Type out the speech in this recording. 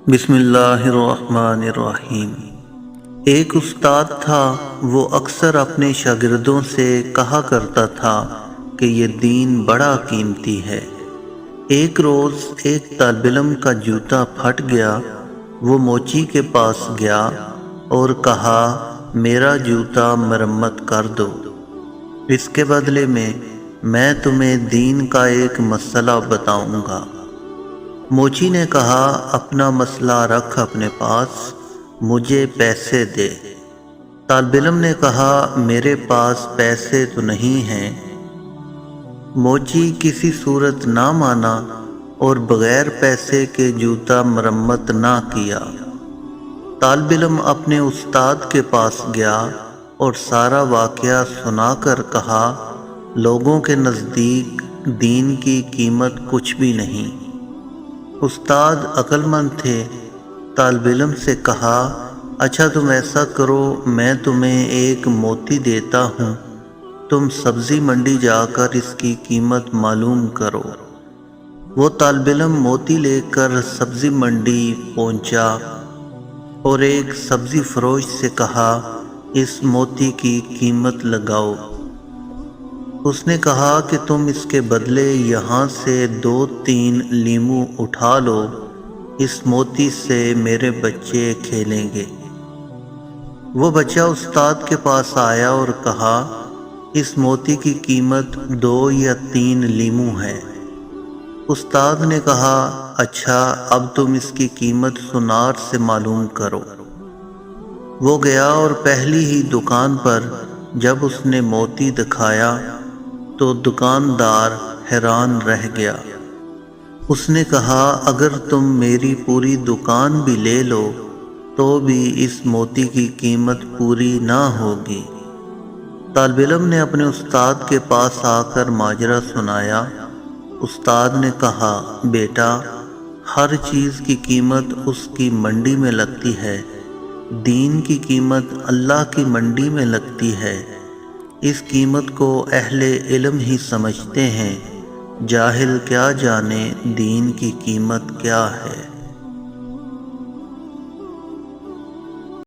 بسم اللہ الرحمن الرحیم۔ ایک استاد تھا، وہ اکثر اپنے شاگردوں سے کہا کرتا تھا کہ یہ دین بڑا قیمتی ہے۔ ایک روز ایک طالب علم کا جوتا پھٹ گیا۔ وہ موچی کے پاس گیا اور کہا، میرا جوتا مرمت کر دو، اس کے بدلے میں تمہیں دین کا ایک مسئلہ بتاؤں گا۔ موچی نے کہا، اپنا مسئلہ رکھ اپنے پاس، مجھے پیسے دے۔ طالب علم نے کہا، میرے پاس پیسے تو نہیں ہیں۔ موچی کسی صورت نہ مانا اور بغیر پیسے کے جوتا مرمت نہ کیا۔ طالب علم اپنے استاد کے پاس گیا اور سارا واقعہ سنا کر کہا، لوگوں کے نزدیک دین کی قیمت کچھ بھی نہیں۔ استاد عقل مند تھے، طالب علم سے کہا، اچھا تم ایسا کرو، میں تمہیں ایک موتی دیتا ہوں، تم سبزی منڈی جا کر اس کی قیمت معلوم کرو۔ وہ طالب علم موتی لے کر سبزی منڈی پہنچا اور ایک سبزی فروش سے کہا، اس موتی کی قیمت لگاؤ۔ اس نے کہا کہ تم اس کے بدلے یہاں سے 2-3 لیموں اٹھا لو، اس موتی سے میرے بچے کھیلیں گے۔ وہ بچہ استاد کے پاس آیا اور کہا، اس موتی کی قیمت 2 یا 3 لیموں ہے۔ استاد نے کہا، اچھا اب تم اس کی قیمت سونار سے معلوم کرو۔ وہ گیا اور پہلی ہی دکان پر جب اس نے موتی دکھایا تو دکاندار حیران رہ گیا۔ اس نے کہا، اگر تم میری پوری دکان بھی لے لو تو بھی اس موتی کی قیمت پوری نہ ہوگی۔ طالب علم نے اپنے استاد کے پاس آ کر ماجرا سنایا۔ استاد نے کہا، بیٹا، ہر چیز کی قیمت اس کی منڈی میں لگتی ہے، دین کی قیمت اللہ کی منڈی میں لگتی ہے۔ اس قیمت کو اہل علم ہی سمجھتے ہیں، جاہل کیا جانے دین کی قیمت کیا ہے۔